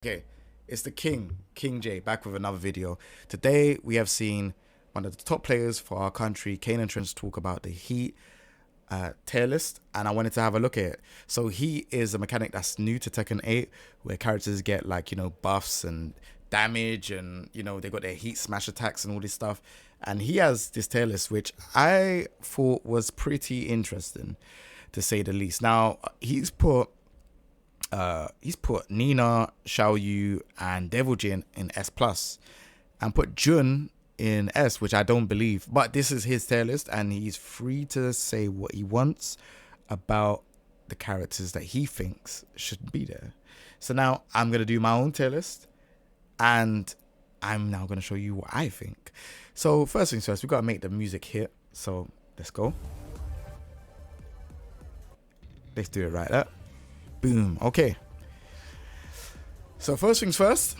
Okay, it's the King J, back with another video. Today we have seen one of the top players for our country, Kaneandtrench, talk about the Heat tier list, and I wanted to have a look at it. So Heat is a mechanic that's new to Tekken 8, where characters get like, buffs and damage, and they got their Heat smash attacks and all this stuff. And he has this tier list, which I thought was pretty interesting, to say the least. Now he's put Nina, Xiaoyu, and Devil Jin in S plus, and put Jun in S, which I don't believe. But this is his tier list, and he's free to say what he wants about the characters that he thinks should be there. So now I'm gonna do my own tier list, and I'm now gonna show you what I think. So first things first, we gotta make the music hit. So let's go. Let's do it right there. Boom. Okay. So first things first,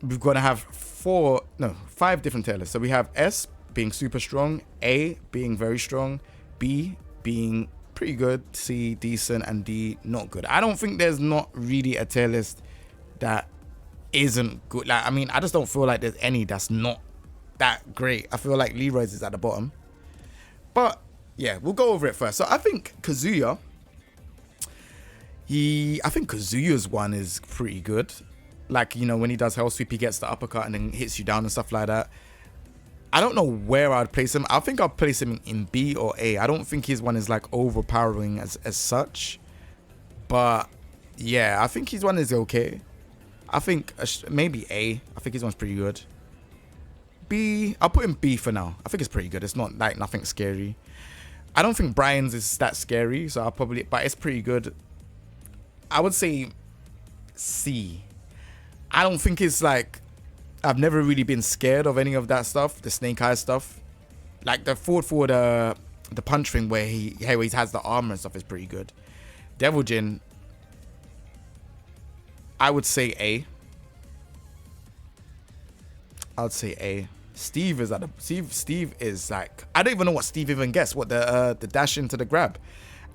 we're gonna have five different tier lists. So we have S being super strong, A being very strong, B being pretty good, C decent, and D not good. I don't think there's not really a tier list that isn't good. Like, I mean, I just don't feel like there's any that's not that great. I feel like Leroy's is at the bottom. But yeah, we'll go over it first. So I think Kazuya. I think Kazuya's one is pretty good. Like, when he does Hell Sweep, he gets the uppercut and then hits you down and stuff like that. I don't know where I'd place him. I think I'll place him in B or A. I don't think his one is like overpowering as such. But yeah, I think his one is okay. I think maybe A. I think his one's pretty good. B, I'll put him B for now. I think it's pretty good. It's not like nothing scary. I don't think Brian's is that scary, so I'll probably, but it's pretty good. I would say C. I don't think it's like, I've never really been scared of any of that stuff, the snake eye stuff. Like the forward the punch thing where he has the armor and stuff is pretty good. Devil Jin, I would say A. I'd say A. Steve is is like, I don't even know what Steve even gets. What the dash into the grab.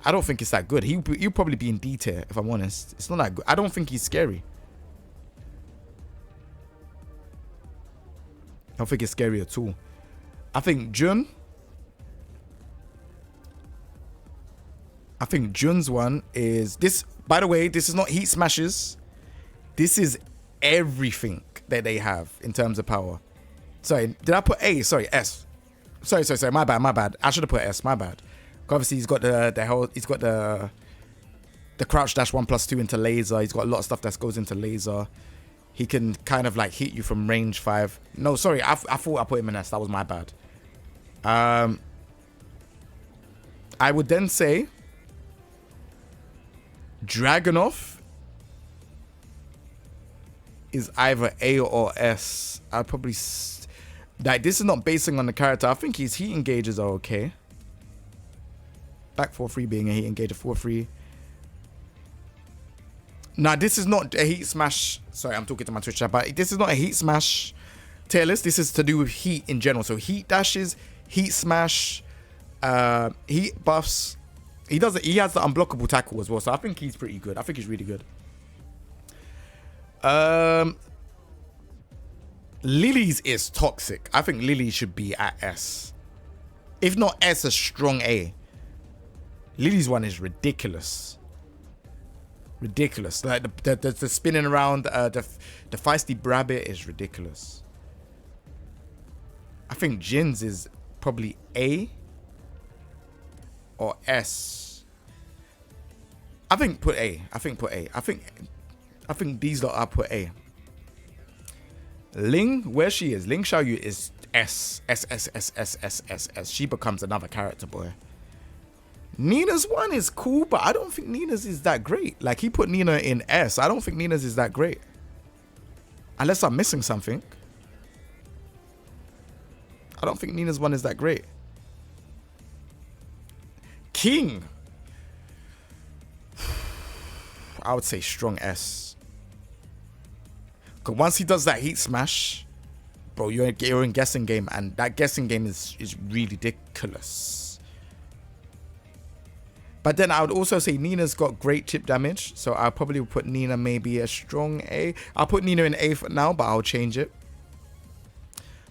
I don't think it's that good. He'll probably be in D tier, if I'm honest. It's not that good. I don't think he's scary. I don't think it's scary at all. I think Jun's one is this. By the way, this is not Heat Smashes. This is everything that they have in terms of power. Sorry, did I put A? Sorry, S. Sorry. My bad. I should have put S. My bad. Obviously, he's got the crouch dash 1+2 into laser. He's got a lot of stuff that goes into laser. He can kind of like hit you from range 5. No, sorry, I thought I put him in S. That was my bad. I would then say Dragunov is either A or S. I'd probably like, this is not basing on the character. I think his heat engages are okay. Back 4-3 being a heat engager 4-3. Now, this is not a heat smash. Sorry, I'm talking to my Twitch chat, but this is not a heat smash tier list. This is to do with heat in general. So heat dashes, heat smash, heat buffs. He has the unblockable tackle as well. So I think he's pretty good. I think he's really good. Lily's is toxic. I think Lily should be at S. If not S, a strong A. Lily's one is ridiculous. Ridiculous. Like the spinning around, the feisty rabbit is ridiculous. I think Jin's is probably A or S. I think put A. I think these lot are put A. Ling, where she is, Ling Xiaoyu is S. She becomes another character, boy. Nina's one is cool, but I don't think Nina's is that great. Like, he put Nina in S. I don't think Nina's is that great. Unless I'm missing something. I don't think Nina's one is that great. King. I would say strong S. Because once he does that heat smash, bro, you're in guessing game, and that guessing game is really ridiculous. But then I would also say Nina's got great chip damage, so I'll probably put Nina maybe a strong A. I'll put Nina in A for now, but I'll change it.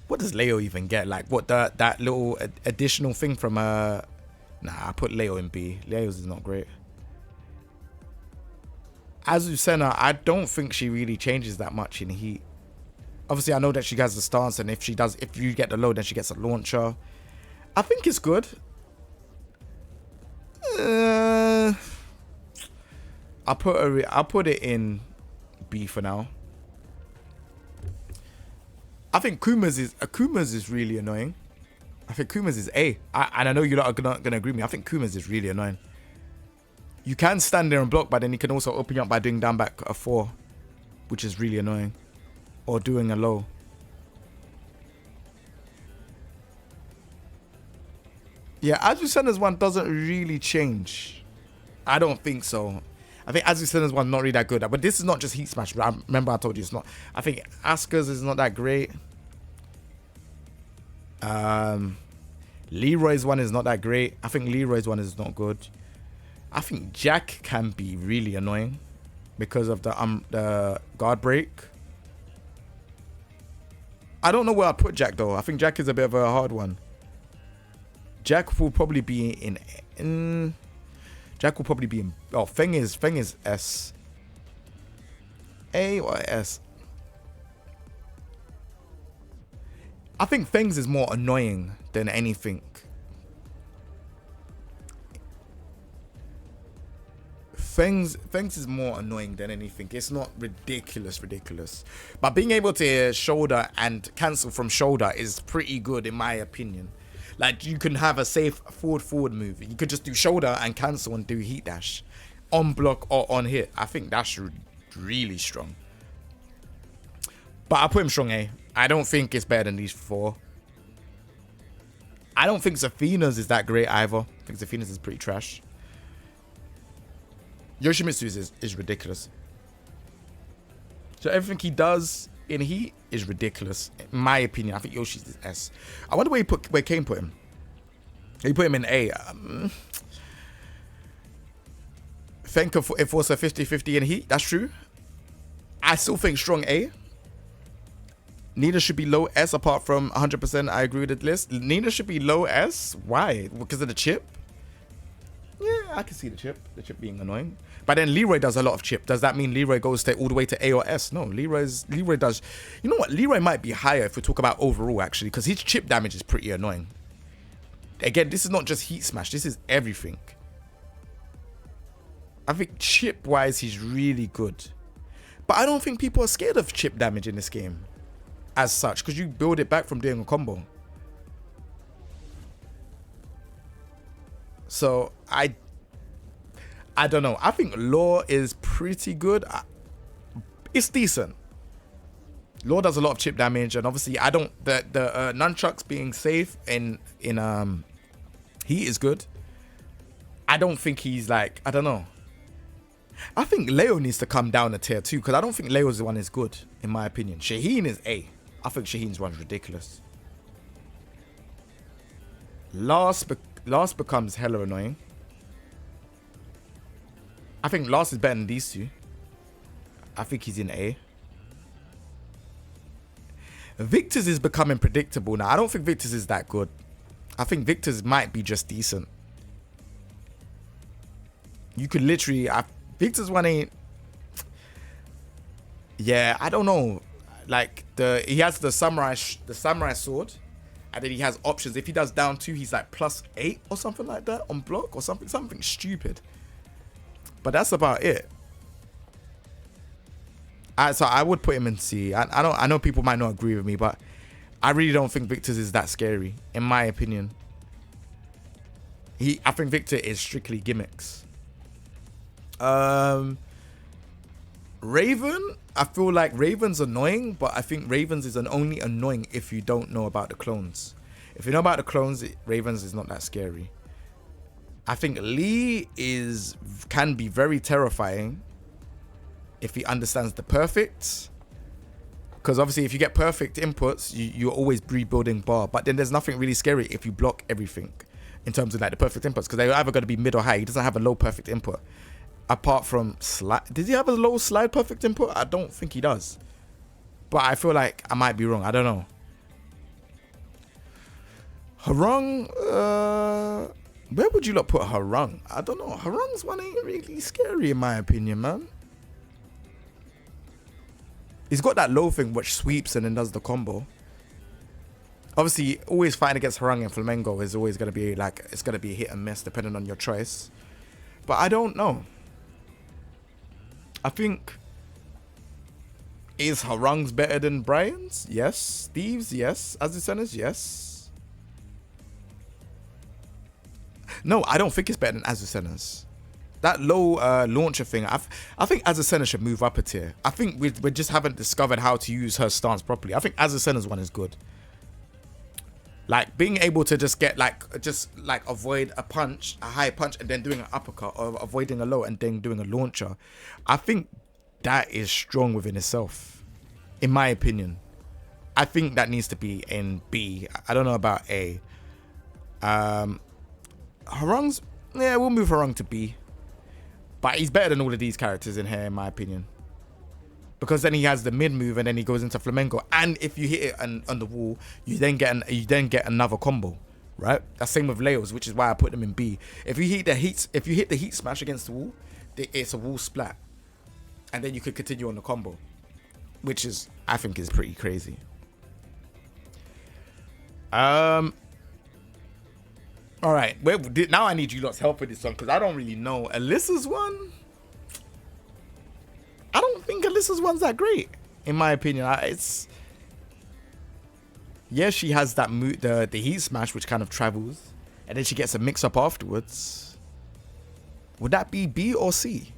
What does Leo even get? Like, what that little additional thing from Nah, I put Leo in B. Leo's is not great. Azucena, I don't think she really changes that much in Heat. Obviously, I know that she has the stance, and if you get the low, then she gets a launcher. I think it's good. I'll put it in B for now. I think Kuma's is really annoying. I think Kuma's is A. And I know you're not gonna agree with me. I think Kuma's is really annoying. You can stand there and block, but then you can also open you up by doing down back a 4, which is really annoying. Or doing a low. Yeah, Azucena's one doesn't really change. I don't think so. I think Azucena's one not really that good. But this is not just Heat Smash. Remember I told you it's not. I think Asuka's is not that great. Leroy's one is not that great. I think Leroy's one is not good. I think Jack can be really annoying because of the guard break. I don't know where I'd put Jack though. I think Jack is a bit of a hard one. Jack will probably be in Jack will probably be in. Oh, Feng is S. A or S? I think Feng's is more annoying than anything. Feng's is more annoying than anything. It's not ridiculous. But being able to shoulder and cancel from shoulder is pretty good in my opinion. Like, you can have a safe forward move. You could just do shoulder and cancel and do heat dash on block or on hit. I think that's really strong. But I'll put him strong A. I don't think it's better than these 4. I don't think Zafina's is that great either. I think Zafina's is pretty trash. Yoshimitsu is ridiculous. So everything he does in Heat is ridiculous. In my opinion, I think Yoshi's is S. I wonder where Kane put him. He put him in A. Think of if it was a 50-50 in Heat. That's true. I still think strong A. Nina should be low S apart from 100%. I agree with the list. Nina should be low S. Why? Because of the chip? Yeah, I can see the chip. The chip being annoying. But then Leroy does a lot of chip. Does that mean Leroy goes all the way to A or S? No, Leroy does. You know what? Leroy might be higher if we talk about overall, actually, because his chip damage is pretty annoying. Again, this is not just Heat Smash. This is everything. I think chip-wise, he's really good. But I don't think people are scared of chip damage in this game as such, because you build it back from doing a combo. So, I don't know. I think Law is pretty good. It's decent. Law does a lot of chip damage, and obviously I don't. The nunchucks being safe in Heat is good. I don't think he's like, I don't know. I think Leo needs to come down a tier too, because I don't think Leo's one is good in my opinion. Shaheen is A. I think Shaheen's one's ridiculous. Last becomes hella annoying. I think Last is better than these two. I think he's in A. Victor's is becoming predictable now. I don't think Victor's is that good. I think Victor's might be just decent. You could literally... Victor's one ain't... Yeah, I don't know. Like, he has the samurai sword. And then he has options. If he does down 2, he's like +8 or something like that on block or something stupid. But that's about it. So I would put him in C. I know people might not agree with me, but I really don't think Victor's is that scary, in my opinion. I think Victor is strictly gimmicks. Raven, I feel like Raven's annoying, but I think Raven's is only annoying if you don't know about the clones. If you know about the clones, Raven's is not that scary. I think Lee can be very terrifying if he understands the perfects. Because obviously if you get perfect inputs, you're always rebuilding bar. But then there's nothing really scary if you block everything. in terms of like the perfect inputs, because they're either going to be mid or high. He doesn't have a low perfect input. Apart from slide, did he have a low slide perfect input? I don't think he does. But I feel like I might be wrong. I don't know. Harung, where would you lot put Harung? I don't know. Harung's one ain't really scary in my opinion, man. He's got that low thing which sweeps and then does the combo. Obviously, always fighting against Harung and Flamengo is always going to be like, it's going to be hit and miss depending on your choice. But I don't know. I think, is Harung's better than Brian's? Yes. Steve's? Yes. Azucena's? Yes. No, I don't think it's better than Azucena's. That low launcher thing, I think Azucena should move up a tier. I think we just haven't discovered how to use her stance properly. I think Azucena's one is good. Like being able to just get like avoid a punch, a high punch, and then doing an uppercut, or avoiding a low and then doing a launcher. I think that is strong within itself, in my opinion. I think that needs to be in B. I don't know about A. Harung's, yeah, we'll move Harung to B. But he's better than all of these characters in here, in my opinion. Because then he has the mid move and then he goes into Flamengo. And if you hit it on the wall, you then get another combo, right? That's same with Leos, which is why I put them in B. If you hit the heat smash against the wall, it's a wall splat, and then you could continue on the combo, which is, I think, is pretty crazy. All right, now I need you lot's help with this one because I don't really know. Alyssa's one, I don't think Alyssa's one's that great, in my opinion. Yeah, she has that the heat smash, which kind of travels, and then she gets a mix up afterwards. Would that be B or C?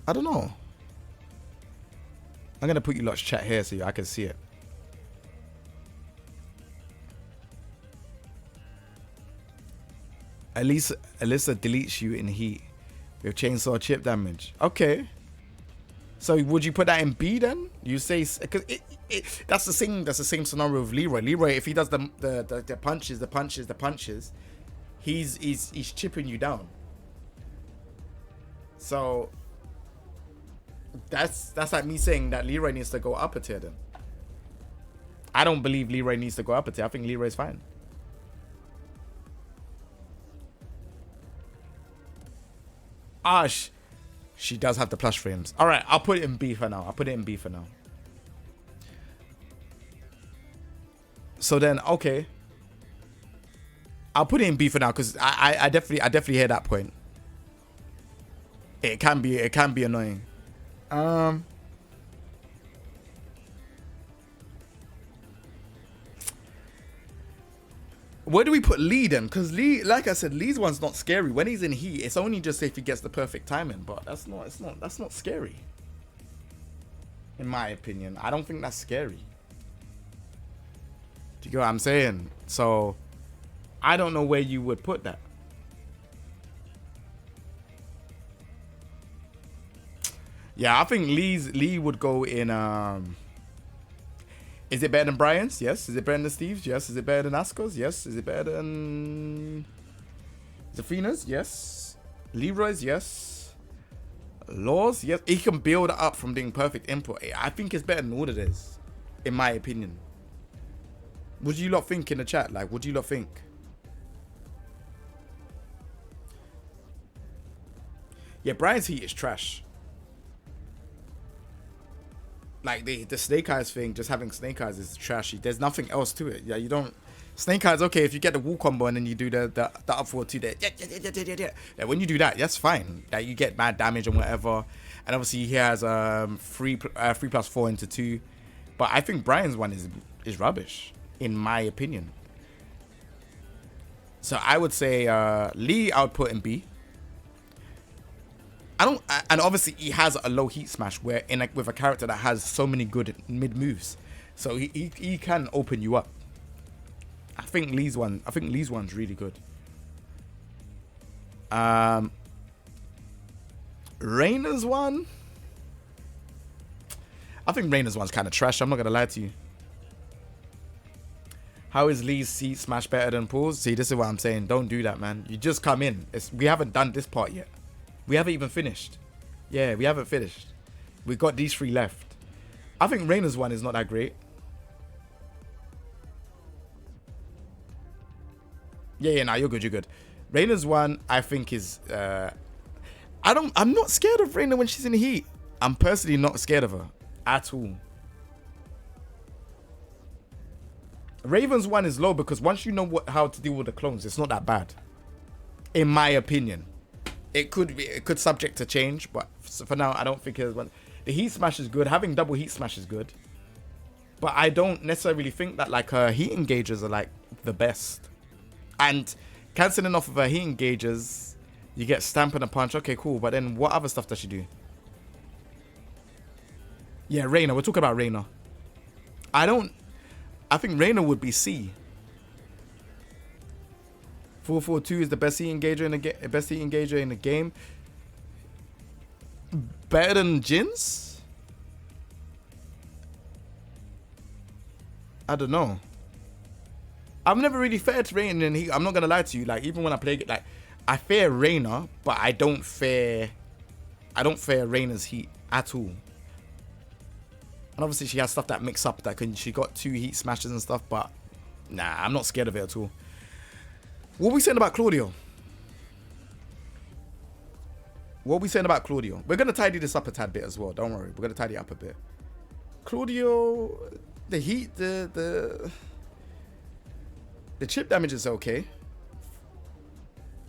I don't know. I'm gonna put you lot's chat here so I can see it. Alyssa deletes you in heat with chainsaw chip damage. Okay. So would you put that in B then? You say, because that's the same scenario with Leroy. Leroy, if he does the punches, he's chipping you down. So that's like me saying that Leroy needs to go up a tier then. I don't believe Leroy needs to go up a tier. I think Leroy's fine. She does have the plush frames. All right, I'll put it in B for now. So then, okay, I'll put it in B for now because I definitely hear that point. It can be annoying. Where do we put Lee then? Because Lee, like I said, Lee's one's not scary. When he's in heat, it's only just if he gets the perfect timing. But that's not scary. In my opinion, I don't think that's scary. Do you get what I'm saying? So I don't know where you would put that. Yeah, I think Lee would go in. Is it better than Brian's? Yes. Is it better than Steve's? Yes. Is it better than Asko's? Yes. Is it better than Zafina's? Yes. Leroy's? Yes. Law's? Yes. He can build up from doing perfect input. I think it's better than all of this, in my opinion. What do you lot think in the chat? Like, what do you lot think? Yeah, Brian's heat is trash. Like the Snake Eyes thing, just having Snake Eyes is trashy. There's nothing else to it. Yeah, you don't. Snake Eyes, okay, if you get the wall combo and then you do the up forward two there, yeah. When you do that, that's fine. That you get mad damage and whatever. And obviously he has 3+4 into 2. But I think Brian's one is rubbish, in my opinion. So I would say Lee, I would put in B. And obviously he has a low heat smash where with a character that has so many good mid moves, so he can open you up. I think Lee's one's really good. Reina's one, I think Reina's one's kind of trash. I'm not gonna lie to you. How is Lee's heat smash better than Paul's? See, this is what I'm saying. Don't do that, man. You just come in. We haven't done this part yet. We haven't even finished. Yeah, we haven't finished. We've got these 3 left. I think Reina's one is not that great. Yeah, nah, you're good. Reina's one, I think is I'm not scared of Reina when she's in the heat. I'm personally not scared of her at all. Raven's one is low because once you know how to deal with the clones, it's not that bad. In my opinion. It could subject to change, but for now I don't think it's one. The heat smash is good. Having double heat smash is good. But I don't necessarily think that like her heat engagers are like the best. And cancelling off of her heat engagers, you get stamp and a punch. Okay, cool. But then what other stuff does she do? Yeah, Reina. We're talking about Reina. I think Reina would be C. 442 is the best heat engager in the game. Better than Jin's? I don't know. I've never really fared Reina in heat. I'm not gonna lie to you. Like even when I play it, like I fear Reina, but I don't fear Reina's heat at all. And obviously she has stuff that mix up. She got 2 heat smashes and stuff, but nah, I'm not scared of it at all. What are we saying about Claudio? We're gonna tidy this up a tad bit as well. Don't worry, we're gonna tidy it up a bit. Claudio, the heat, the chip damage is okay.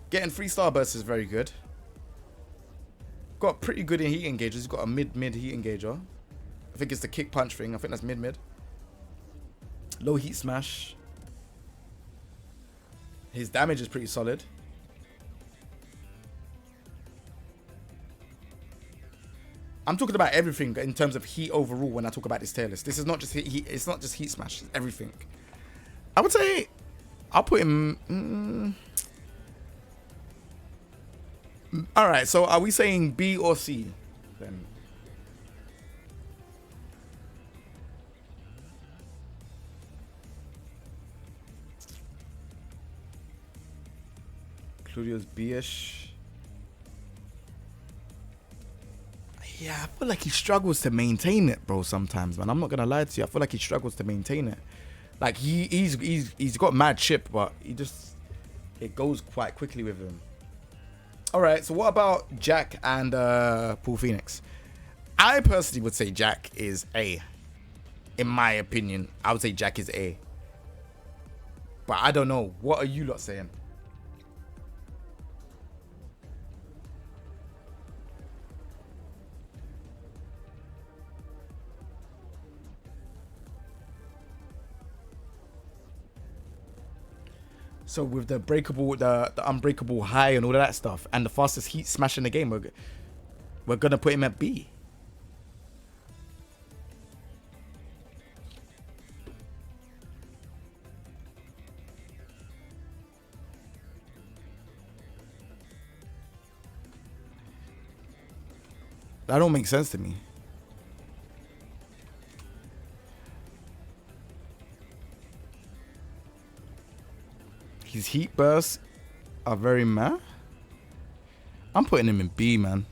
Getting 3 starbursts is very good. Got pretty good in heat engagers. He's got a mid heat engager. I think it's the kick punch thing. I think that's mid. Low heat smash. His damage is pretty solid. I'm talking about everything in terms of heat overall when I talk about this tier list. This is not just heat. It's not just heat smash. It's everything. I would say I'll put him. All right. So are we saying B or C then? Claudio's B-ish. Yeah, I feel like he struggles to maintain it, bro, sometimes, man. I'm not gonna lie to you. I feel like he struggles to maintain it. Like he's got mad chip, but it goes quite quickly with him. Alright, so what about Jack and Paul Phoenix? I personally would say Jack is A. In my opinion, I would say Jack is A. But I don't know. What are you lot saying? So with the breakable, the unbreakable high and all of that stuff, and the fastest heat smash in the game, we're gonna put him at B. That don't make sense to me. His heat bursts are very meh. I'm putting him in B, man.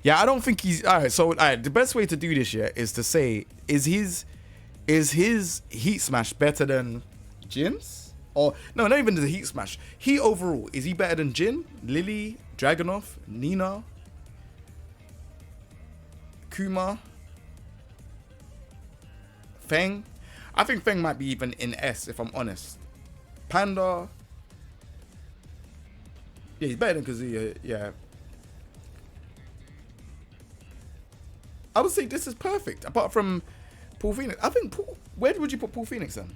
Yeah, I don't think he's all right. So, all right, the best way to do this here is to say, is his heat smash better than Jin's? Or no, not even the heat smash. Heat overall, is he better than Jin, Lily, Dragunov, Nina, Kuma, Feng? I think Feng might be even in S if I'm honest. Panda. Yeah, he's better than Kazuya. Yeah. I would say this is perfect. Apart from Paul Phoenix. I think where would you put Paul Phoenix then?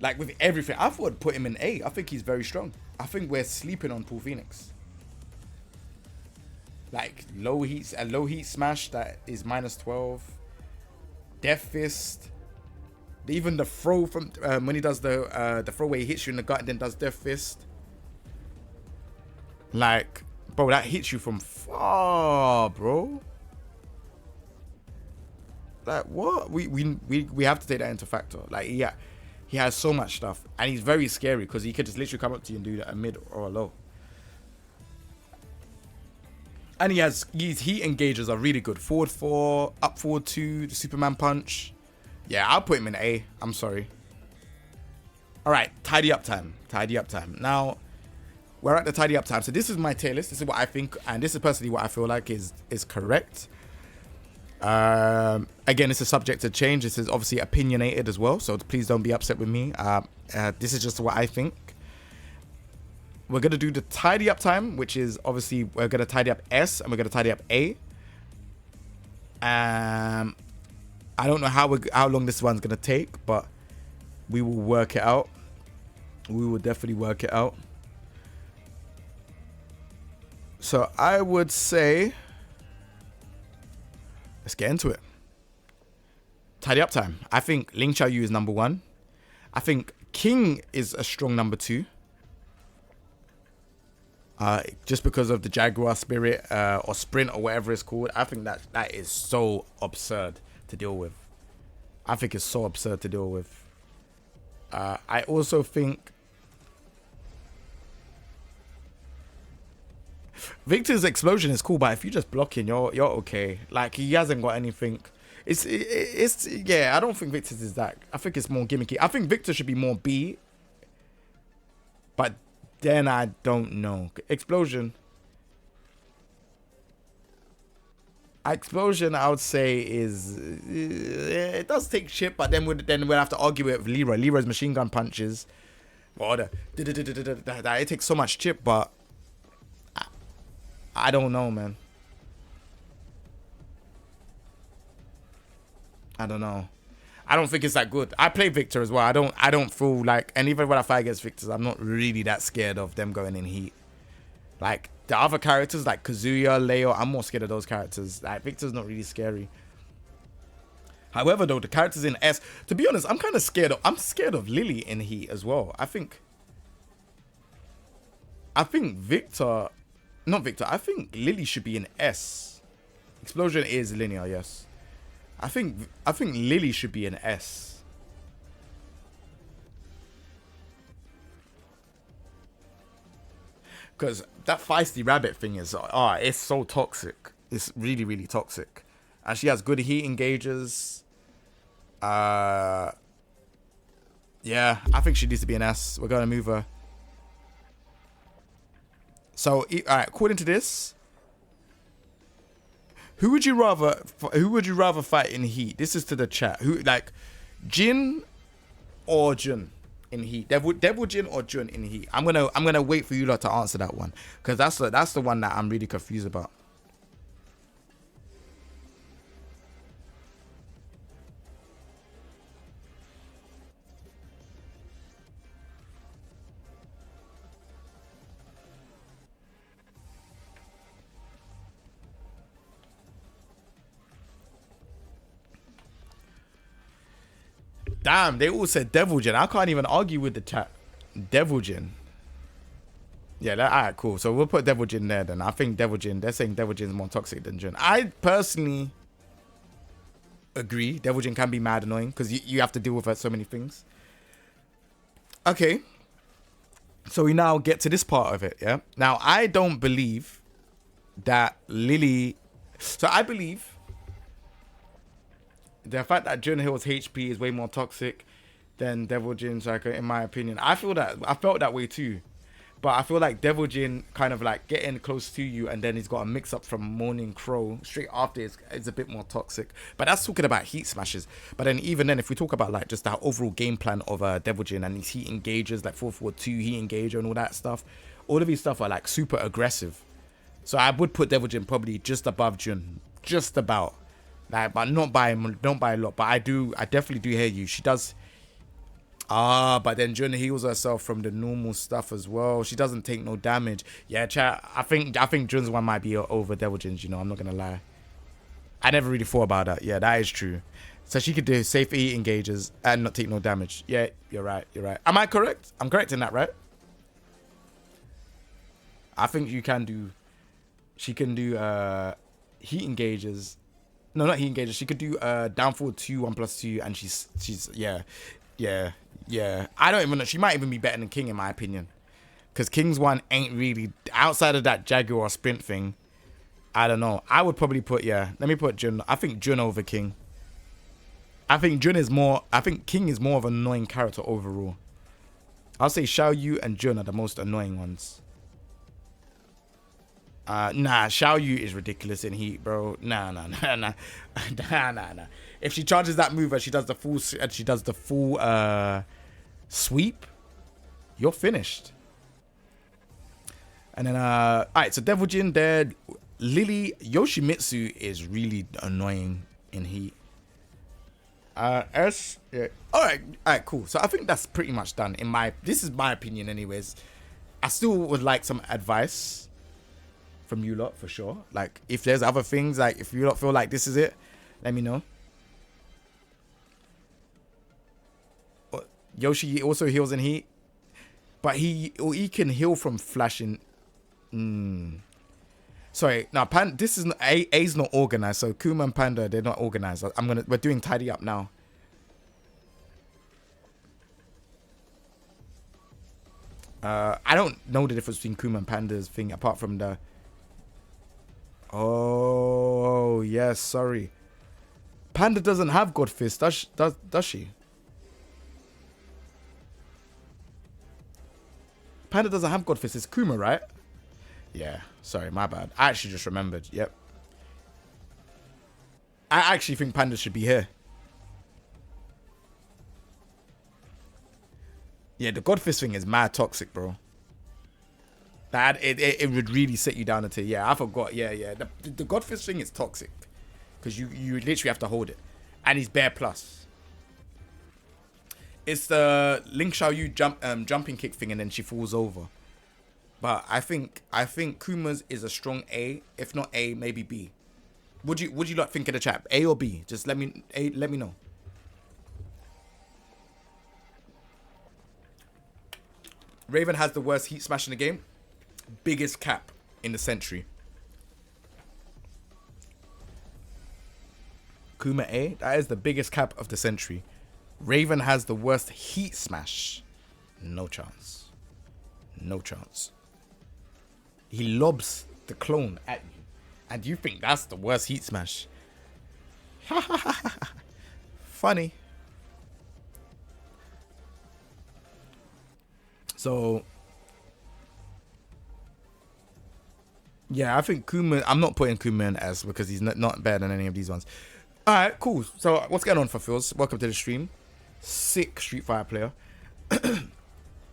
Like with everything. I thought I'd put him in A. I think he's very strong. I think we're sleeping on Paul Phoenix. Like low heat smash that is -12. Death Fist. Even the throw from when he does the throw where he hits you in the gut and then does Death Fist. Like, bro, that hits you from far, bro. Like what? We have to take that into factor. Like yeah, he has so much stuff, and he's very scary because he could just literally come up to you and do a mid or a low. And his heat engages are really good. Forward 4, up forward 2, the Superman punch. Yeah, I'll put him in A. I'm sorry. All right, tidy up time. Tidy up time. Now, we're at the tidy up time. So this is my tier list. This is what I think, and this is personally what I feel like is correct. Again, this is subject to change. This is obviously opinionated as well, so please don't be upset with me. This is just what I think. We're going to do the tidy up time, which is obviously we're going to tidy up S and we're going to tidy up A. I don't know how long this one's going to take, but we will work it out. We will definitely work it out. So I would say, let's get into it. Tidy up time. I think Ling Xiaoyu is number 1. I think King is a strong number 2. Just because of the Jaguar spirit or sprint or whatever it's called. I think that is so absurd to deal with. I think it's so absurd to deal with. I also think Victor's explosion is cool, but if you just block in, you're okay. Like he hasn't got anything. It's yeah. I don't think Victor's is that. I think it's more gimmicky. I think Victor should be more B. But then I don't know. Explosion, I would say is it does take shit, but then we'll have to argue it with Leroy. Leroy's machine gun punches. Well, it takes so much chip, but I don't know, man. I don't know. I don't think it's that good. I play Victor as well. I don't feel like, and even when I fight against Victors, I'm not really that scared of them going in heat. Like the other characters like Kazuya, Leo, I'm more scared of those characters. Like Victor's not really scary. However, though, the characters in S, to be honest, I'm scared of Lily in heat as well. I think Victor, not Victor, I think Lily should be in S. Explosion is linear, yes. I think Lily should be an S. Because that feisty rabbit thing is, it's so toxic. It's really, really toxic. And she has good heat engages. Yeah, I think she needs to be an S. We're going to move her. So, alright, according to this, who would you rather fight in heat? This is to the chat. Who, like, Jin or Jun in heat? Devil Jin or Jun in heat? I'm gonna wait for you lot to answer that one, because that's the one that I'm really confused about. Damn, they all said Devil Jin. I can't even argue with the chat. Devil Jin. Yeah, alright, cool. So we'll put Devil Jin there then. I think Devil Jin, they're saying Devil Jin is more toxic than Jin. I personally agree. Devil Jin can be mad annoying because you have to deal with so many things. Okay. So we now get to this part of it, yeah? Now, I don't believe that Lily... So I believe the fact that Junhill's HP is way more toxic than Devil Jin's, like, in my opinion. I felt that way too. But I feel like Devil Jin kind of like getting close to you, and then he's got a mix up from Morning Crow straight after is a bit more toxic. But that's talking about heat smashes. But then even then, if we talk about like just the overall game plan of Devil Jin and these heat engages, like 4-4-2 heat engager and all that stuff, all of these stuff are like super aggressive. So I would put Devil Jin probably just above Jun, just about. Like, but not by a lot. But I definitely do hear you. She does. But then Jun heals herself from the normal stuff as well. She doesn't take no damage. Yeah, chat. I think Jun's one might be over Devil Jin's. You know, I'm not gonna lie. I never really thought about that. Yeah, that is true. So she could do safe heat engages and not take no damage. Yeah, you're right. You're right. Am I correct? I'm correct in that, right? I think you can do. She can do heat engages No, not heat engager. She could do down forward 2, 1+2, and she's yeah. I don't even know. She might even be better than King in my opinion. Because King's one ain't really outside of that Jaguar sprint thing. I don't know. I would probably put let me put Jun. I think Jun over King. I think King is more of an annoying character overall. I'll say Xiao Yu and Jun are the most annoying ones. Nah, Xiao Yu is ridiculous in Heat, bro. Nah. Nah. If she charges that move and she does the full sweep, you're finished. And then alright, so Devil Jin there. Lily Yoshimitsu is really annoying in Heat. Yeah. Alright, cool. So I think that's pretty much done. This is my opinion anyways. I still would like some advice from you lot for sure. Like if there's other things, like if you lot feel like this is it, let me know. Yoshi also heals in Heat, but he can heal from flashing. Sorry, no, this is not, A's not organized. So Kuma and Panda, they're not organized. We're doing tidy up now. I don't know the difference between Kuma and Panda's thing apart from the. Oh yes, sorry. Panda doesn't have God Fist, does she? Panda doesn't have God Fist. It's Kuma, right? Yeah, sorry, my bad. I actually just remembered. Yep. I actually think Panda should be here. Yeah, the God Fist thing is mad toxic, bro. That it would really sit you down into. Yeah, I forgot. Yeah. The God Fist thing is toxic because you literally have to hold it, and he's bare plus. It's the Link Xiaoyu jumping kick thing, and then she falls over. But I think Kuma's is a strong A. If not A, maybe B. Would you like think in the chat? A or B? Just let me know. Raven has the worst heat smash in the game. Biggest cap in the century. Kuma A, that is the biggest cap of the century. Raven has the worst heat smash. No chance. No chance. He lobs the clone at you. And you think that's the worst heat smash. Funny. So, yeah, I think Kuma, I'm not putting Kuma in S because he's not better than any of these ones. Alright, cool. So, what's going on for Phils? Welcome to the stream. Sick Street Fighter player.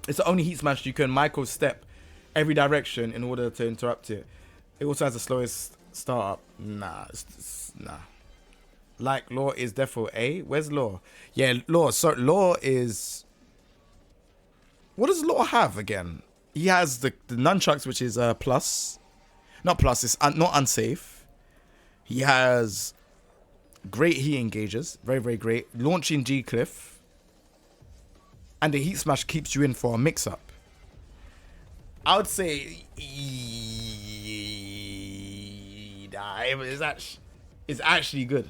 It's the only heat smash you can micro step every direction in order to interrupt it. It also has the slowest startup. Nah. Like, Law is defo A. Where's Law? Yeah, Law. So, Law is... What does Law have again? He has the nunchucks, which is plus. Not plus, it's not unsafe. He has great heat engagers. Very, very great. Launching G-Cliff. And the heat smash keeps you in for a mix-up. I would say... it's actually good.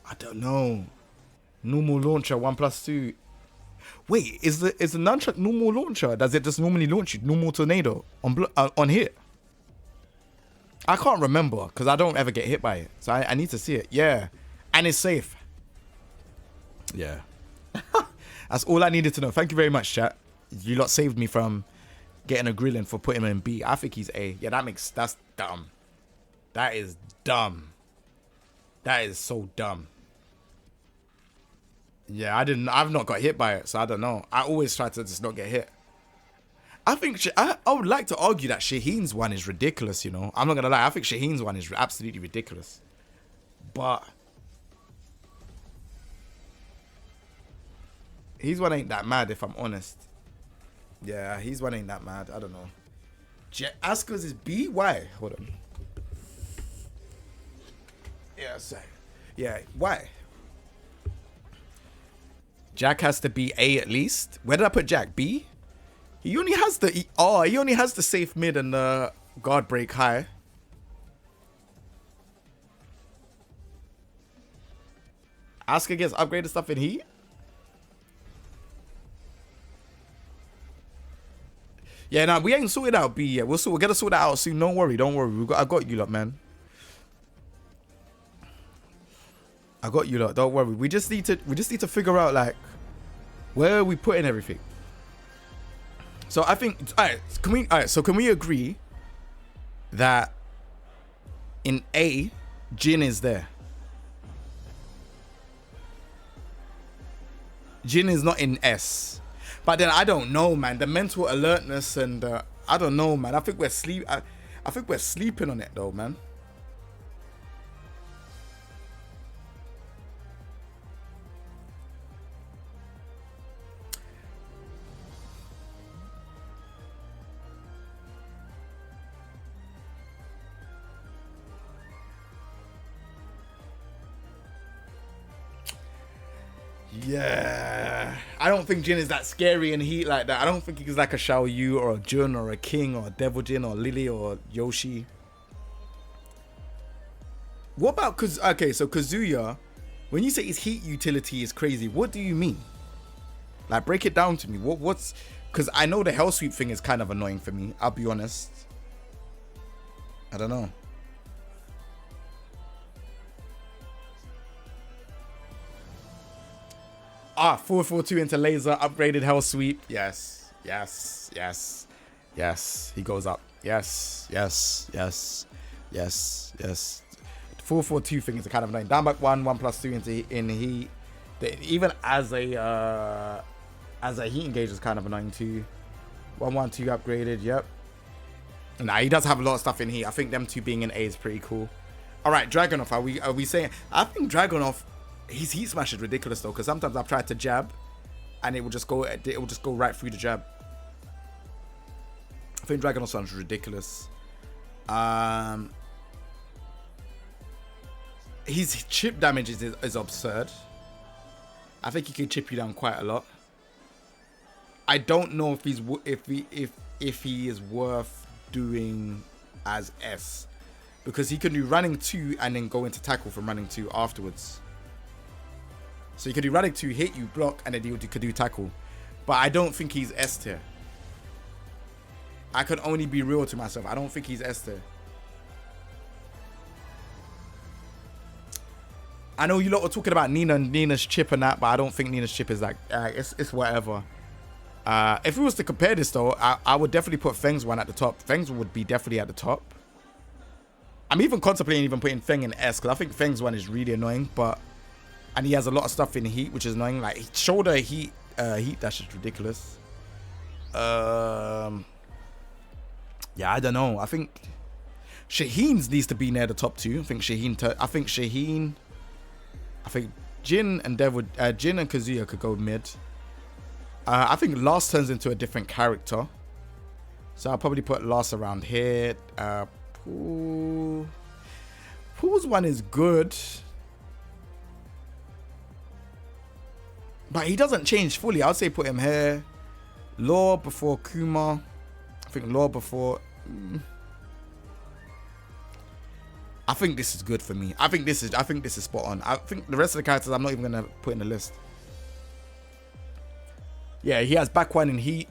I don't know. Normal launcher 1+2. Wait, is the nunchuck normal launcher? Does it just normally launch you normal tornado on hit? I can't remember because I don't ever get hit by it, so I need to see it. Yeah, and it's safe. Yeah, that's all I needed to know. Thank you very much, chat. You lot saved me from getting a grilling for putting him in B. I think he's A. Yeah, that's dumb. That is dumb. That is so dumb. Yeah, I've not got hit by it, so I don't know. I always try to just not get hit. I think I would like to argue that Shaheen's one is ridiculous, you know. I'm not gonna lie, I think Shaheen's one is absolutely ridiculous. But his one ain't that mad, if I'm honest. Yeah, his one ain't that mad. I don't know. Asuka's is B? Why? Hold on. Yeah, sorry. Yeah, why? Jack has to be A at least. Where did I put Jack? B? He only has the he only has the safe mid and the guard break high. Asuka gets upgraded stuff in heat. Yeah, nah, we ain't sorted out B yet. We're gonna sort that out soon. Don't worry. I got you lot, man. I got you lot. Don't worry. We just need to figure out like where are we putting everything. So I think can we agree that in A, Jin is there. Jin is not in S. But then I don't know, man. The mental alertness and I don't know, man. I think we're sleeping on it though, man. Yeah, I don't think Jin is that scary in heat like that. I don't think he's like a Xiao Yu or a Jun or a King or a Devil Jin or Lily or Yoshi. What about so Kazuya, when you say his heat utility is crazy, what do you mean? Like, break it down to me. What's because I know the Hell Sweep thing is kind of annoying for me. I'll be honest. I don't know. Ah, 442 into laser, upgraded Hell Sweep. Yes. He goes up. Yes. 442 thing is a kind of annoying. Down back 1+2 in heat. Even as a heat engage is kind of annoying too. 112 upgraded. Yep. Nah, he does have a lot of stuff in heat. I think them two being in A is pretty cool. All right, Dragunov. Are we saying? I think Dragunov. His heat smash is ridiculous though, because sometimes I've tried to jab, and it will just go right through the jab. I think Dragunov sounds ridiculous. His chip damage is absurd. I think he can chip you down quite a lot. I don't know if he is worth doing as S, because he can do running 2 and then go into tackle from running 2 afterwards. So you could do running 2, hit you, block, and then you could do tackle. But I don't think he's S tier. I could only be real to myself. I don't think he's S tier. I know you lot were talking about Nina's chip and that, but I don't think Nina's chip is like, it's whatever. If we was to compare this though, I would definitely put Feng's one at the top. Feng's would be definitely at the top. I'm even contemplating even putting Feng in S, because I think Feng's one is really annoying, and he has a lot of stuff in heat, which is annoying. Like shoulder heat dash is ridiculous. Yeah, I don't know. I think Shaheen's needs to be near the top 2. I think Jin and Kazuya could go mid. I think Last turns into a different character, so I'll probably put Last around here. Pooh's one is good, but he doesn't change fully. I'd say put him here. Law before Kuma. I think Law before. I think this is good for me. I think this is spot on. I think the rest of the characters I'm not even gonna put in the list. Yeah, he has back 1 in heat.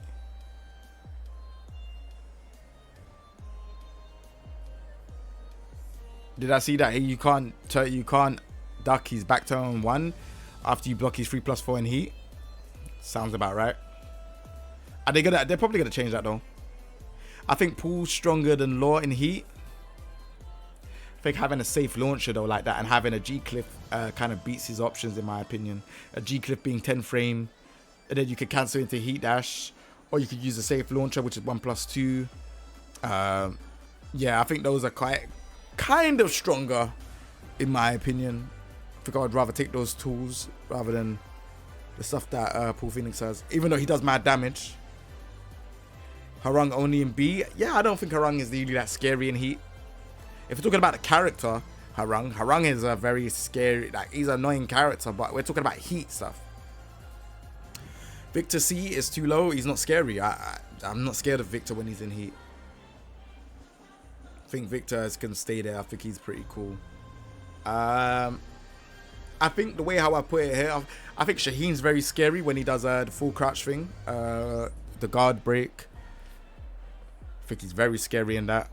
Did I see that? Hey, you can't duck his back turn 1 after you block his 3+4 in heat. Sounds about right. Are they gonna? They're probably gonna change that though. I think Pool's stronger than Law in heat. I think having a safe launcher though like that and having a G-Cliff kind of beats his options in my opinion. A G-Cliff being 10 frame, and then you could cancel into heat dash, or you could use a safe launcher which is 1+2. Yeah, I think those are kind of stronger in my opinion. I think I would rather take those tools rather than the stuff that Paul Phoenix has, even though he does mad damage. Harung only in B. Yeah, I don't think Harung is really that scary in heat. If we're talking about the character, Harung is a very scary, like he's an annoying character, but we're talking about heat stuff. Victor C is too low. He's not scary. I'm not scared of Victor when he's in heat. I think Victor can stay there. I think he's pretty cool. I think the way how I put it here, I think Shaheen's very scary when he does the full crouch thing, the guard break. I think he's very scary in that.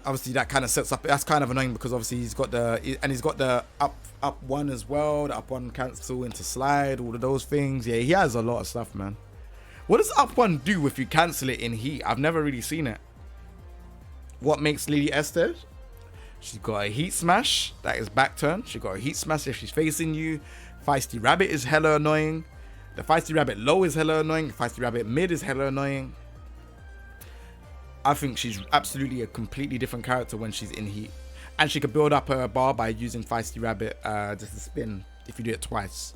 Obviously, that kind of sets up. That's kind of annoying because obviously he's got the up one as well. The up one cancel into slide. All of those things. Yeah, he has a lot of stuff, man. What does up one do if you cancel it in heat? I've never really seen it. What makes Lily Esther? She's got a heat smash. That is back turn. She got a heat smash if she's facing you. Feisty Rabbit is hella annoying. The Feisty Rabbit low is hella annoying. The Feisty Rabbit mid is hella annoying. I think she's absolutely a completely different character when she's in heat. And she could build up her bar by using Feisty Rabbit just to spin if you do it twice.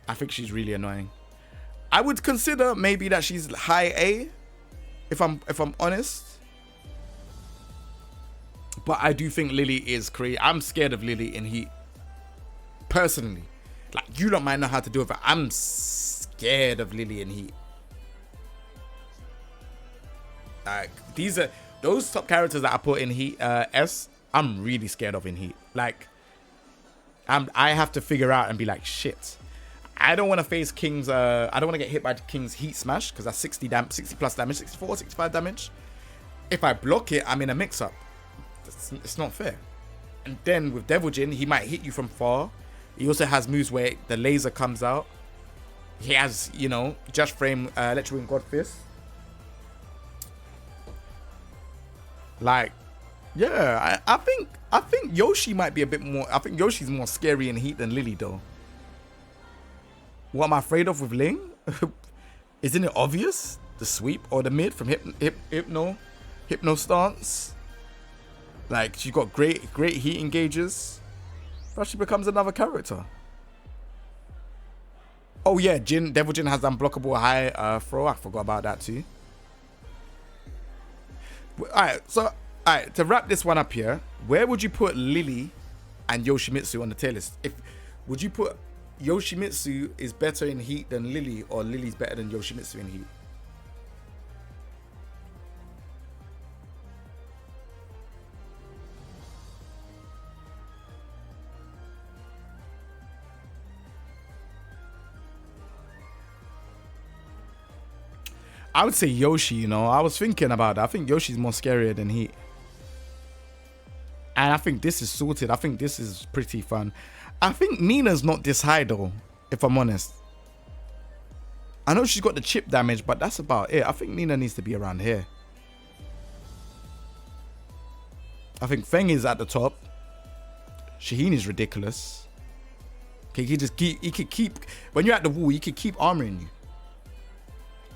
I think she's really annoying. I would consider maybe that she's high A, if I'm honest. But I do think Lily is crazy. I'm scared of Lily in heat. Personally. Like, you don't might know how to do it, but I'm scared of Lily in heat. Like, these are those top characters that I put in heat S, I'm really scared of in heat. Like, I have to figure out and be like, shit. I don't want to face King's I don't want to get hit by King's heat smash because that's 60 plus damage, 64, 65 damage. If I block it, I'm in a mix up. It's not fair. And then with Devil Jin, he might hit you from far. He also has moves where the laser comes out. He has, you know, Just Frame, Electro Wing God Fist. Like, yeah, I think Yoshi might be a bit more. I think Yoshi's more scary in heat than Lily though. What am I afraid of with Ling? Isn't it obvious? The sweep or the mid from Hypno stance. Like, she's got great heat engages. But she becomes another character. Oh yeah, Devil Jin has unblockable high throw. I forgot about that too. Alright, to wrap this one up here, where would you put Lily and Yoshimitsu on the tier list? Would you put Yoshimitsu is better in heat than Lily, or Lily's better than Yoshimitsu in heat? I would say Yoshi, you know. I was thinking about that. I think Yoshi's more scarier than Heat. And I think this is sorted. I think this is pretty fun. I think Nina's not this high though, if I'm honest. I know she's got the chip damage, but that's about it. I think Nina needs to be around here. I think Feng is at the top. Shaheen is ridiculous. Okay, he could keep when you're at the wall, he could keep armoring you.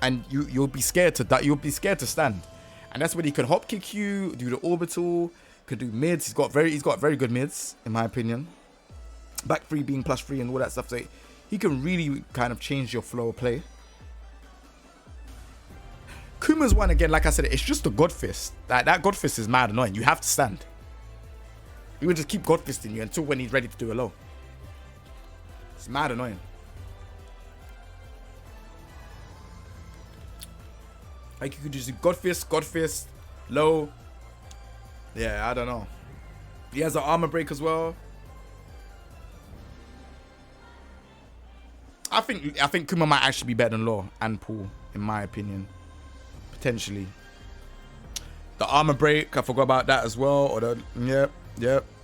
And you'll be scared to that. You'll be scared to stand, and that's when he could hop kick you, do the orbital, could do mids. He's got very good mids in my opinion. Back 3 being +3 and all that stuff. So he can really kind of change your flow of play. Kuma's one again, like I said, it's just a God Fist. That God Fist is mad annoying. You have to stand. He would just keep God Fisting you until when he's ready to do a low. It's mad annoying. Like, you could just do God Fist, low. Yeah, I don't know. He has an armor break as well. I think Kuma might actually be better than Law and Paul, in my opinion. Potentially. The armor break, I forgot about that as well. Or the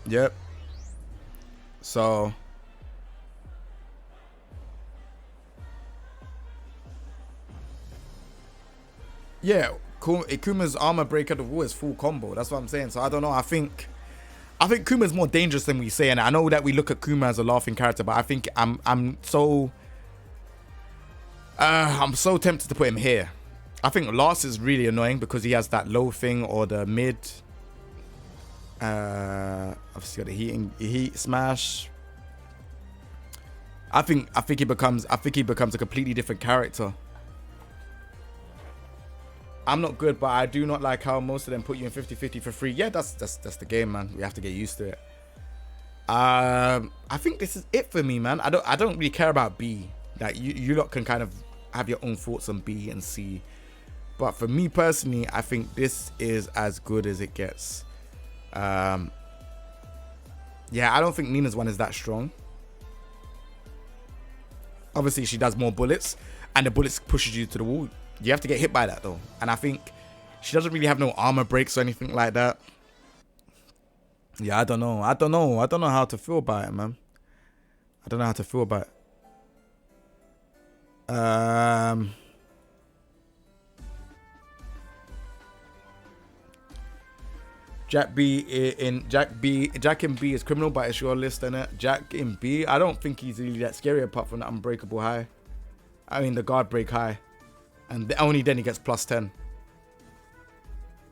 yep. So yeah, Kuma's armor break at the wall is full combo. That's what I'm saying. So I don't know. I think Kuma's more dangerous than we say, and I know that we look at Kuma as a laughing character, but I think I'm so tempted to put him here. I think Lars is really annoying because he has that low thing or the mid. Obviously got the heat smash. I think he becomes a completely different character. I'm not good, but I do not like how most of them put you in 50-50 for free. Yeah, that's the game, man. We have to get used to it. I think this is it for me, man. I don't really care about B. Like you lot can kind of have your own thoughts on B and C. But for me personally, I think this is as good as it gets. Yeah, I don't think Nina's one is that strong. Obviously, she does more bullets, and the bullets pushes you to the wall. You have to get hit by that though, and I think she doesn't really have no armor breaks or anything like that. Yeah, I don't know how to feel about it, man. I don't know how to feel about it. Jack in B is criminal, but it's your list, innit? Jack in B, I don't think he's really that scary apart from the unbreakable high. I mean the guard break high. And only then he gets plus 10.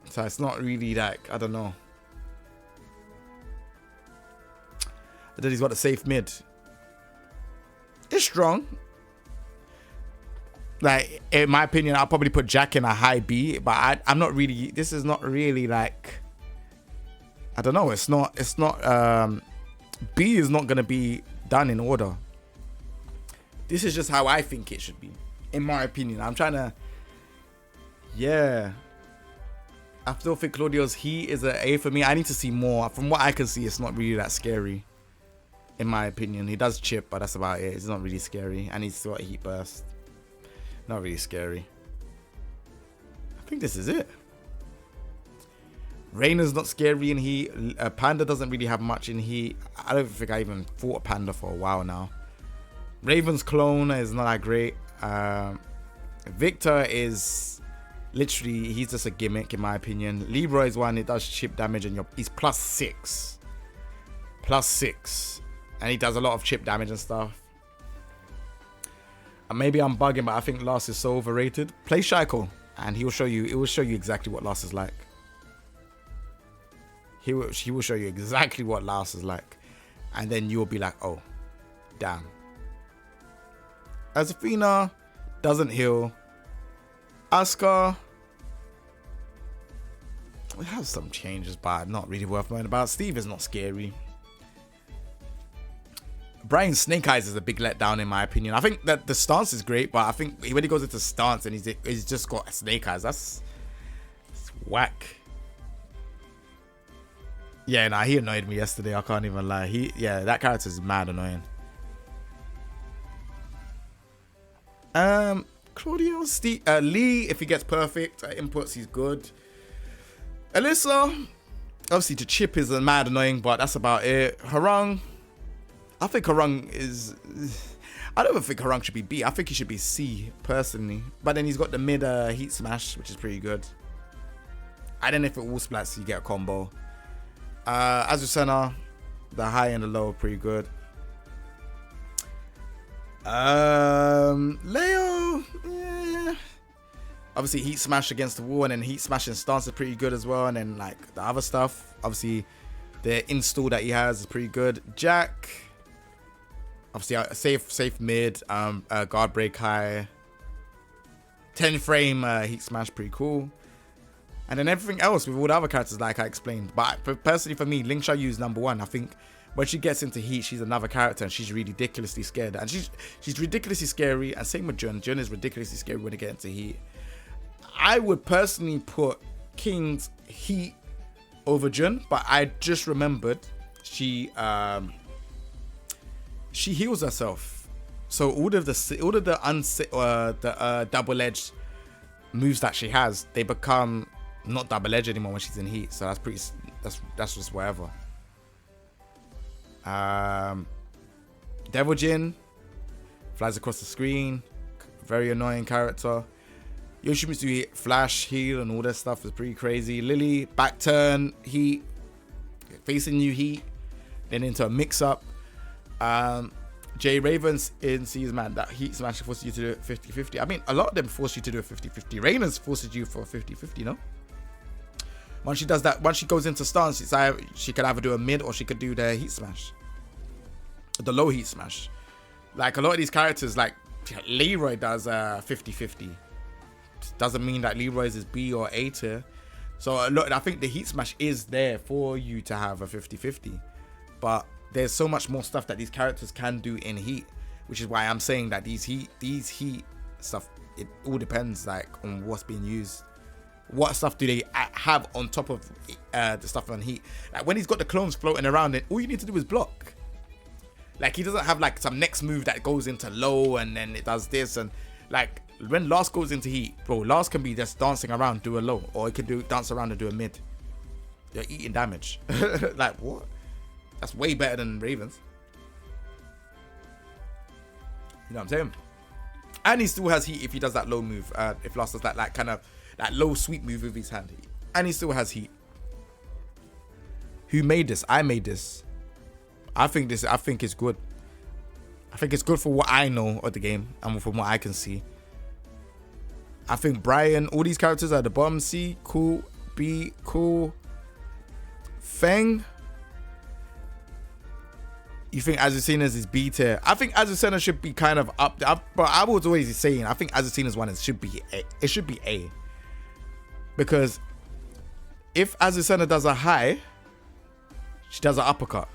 So it's not really like, I don't know. But then he's got the safe mid. It's strong. Like, in my opinion, I'll probably put Jack in a high B, but I'm not really, this is not really like, I don't know, it's not, B is not going to be done in order. This is just how I think it should be, in my opinion. I'm trying to, yeah. I still think Claudio's Heat is an A for me. I need to see more. From what I can see, it's not really that scary, in my opinion. He does chip, but that's about it. It's not really scary. And he's still got a Heat burst. Not really scary. I think this is it. Reyna's not scary in Heat. Panda doesn't really have much in Heat. I don't think I even fought Panda for a while now. Raven's clone is not that great. Victor is literally, he's just a gimmick in my opinion. Leroy's one, it does chip damage and he's plus 6. Plus 6. And he does a lot of chip damage and stuff. And maybe I'm bugging, but I think Lars is so overrated. Play Shaiko and he will show you, it will show you exactly what Lars is like. He will show you exactly what Lars is like. And then you'll be like, oh, damn. Azafina doesn't heal. Asuka, we have some changes, but not really worth knowing about. Steve is not scary. Brian Snake Eyes is a big letdown in my opinion. I think that the stance is great, but I think when he goes into stance and he's just got Snake Eyes, that's whack. Yeah, nah, he annoyed me yesterday. I can't even lie. Yeah, that character is mad annoying. Claudio, Steve, Lee, if he gets perfect inputs, he's good. Alyssa, obviously to chip is mad annoying, but that's about it. Harung, I think Harung is, I don't even think Harung should be B. I think he should be C personally. But then he's got the mid heat smash, which is pretty good. I don't know if it all splats, so you get a combo. Azucena, the high and the low are pretty good. Leo, yeah. Obviously heat smash against the wall and then heat smash and stance is pretty good as well. And then like the other stuff, obviously the install that he has is pretty good. Jack, obviously safe mid, guard break high, 10 frame heat smash, pretty cool. And then everything else with all the other characters like I explained. But personally for me, Ling Xiaoyu is number 1. I think when she gets into Heat, she's another character and she's ridiculously scared. And she's ridiculously scary. And same with Jun. Jun is ridiculously scary when they get into Heat. I would personally put King's Heat over Jun, but I just remembered she heals herself. So all of the double-edged moves that she has, they become not double-edged anymore when she's in Heat. So that's just whatever. Devil Jin flies across the screen, very annoying character. Yoshimitsu flash, heal, and all that stuff is pretty crazy. Lily, back turn, Heat, facing you Heat, then into a mix-up. Jay Ravens in C's man, that Heat smash forces you to do it 50-50. I mean, a lot of them force you to do a 50-50. Raven's forces you for a 50-50, no? Once she does that, once she goes into stance, it's either, she could either do a mid or she could do the Heat smash. The low Heat smash. Like a lot of these characters, like Leroy does 50-50. Doesn't mean that Leroy's is B or A tier. So I think the Heat smash is there for you to have a 50-50. But there's so much more stuff that these characters can do in Heat, which is why I'm saying that these Heat stuff, it all depends like on what's being used. What stuff do they have on top of the stuff on Heat? Like when he's got the clones floating around, it all you need to do is block. Like he doesn't have like some next move that goes into low and then it does this, and like when Last goes into Heat, bro, Last can be just dancing around, do a low, or he can dance around and do a mid. You're eating damage. Like what? That's way better than Ravens. You know what I'm saying? And he still has Heat if he does that low move. If Last does that kind of that low sweep move with his hand. And he still has Heat. Who made this? I made this. I think it's good. I think it's good for what I know of the game and from what I can see. I think Brian, all these characters are the bottom. C, cool. B, cool. Feng. You think Azucena's is B tier? I think Azucena should be kind of up. But I was always saying, I think Azucena's one should be A. It should be A. Because if Azucena does a high, she does an uppercut.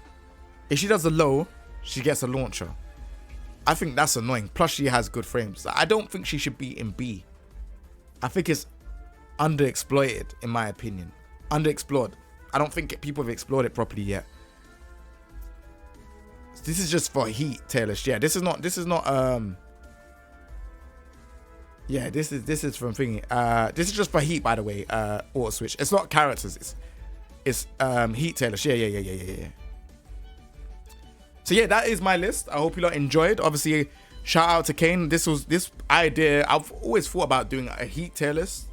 If she does a low, she gets a launcher. I think that's annoying. Plus, she has good frames. I don't think she should be in B. I think it's underexploited, in my opinion. Underexplored. I don't think people have explored it properly yet. This is just for Heat tier list. Yeah, this is not yeah, this is from thingy. This is just for Heat, by the way. Auto switch. It's not characters. It's Heat tier list. Yeah. So yeah, that is my list. I hope you lot enjoyed. Obviously, shout out to Kane. This idea. I've always thought about doing a Heat tier list,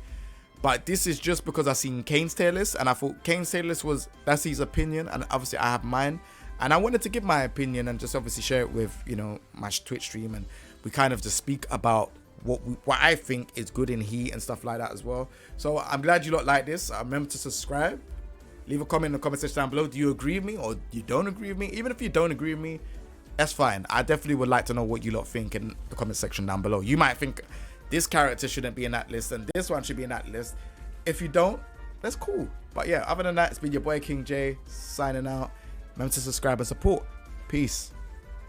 but this is just because I've seen Kane's tier list, and I thought Kane's tier list that's his opinion, and obviously I have mine, and I wanted to give my opinion and just obviously share it with my Twitch stream, and we kind of just speak about what I think is good in Heat and stuff like that as well. So I'm glad you lot like this. Remember to subscribe. Leave a comment in the comment section down below. Do you agree with me or you don't agree with me? Even if you don't agree with me, that's fine. I definitely would like to know what you lot think in the comment section down below. You might think this character shouldn't be in that list and this one should be in that list. If you don't, that's cool. But yeah, other than that, it's been your boy King J signing out. Remember to subscribe and support. Peace.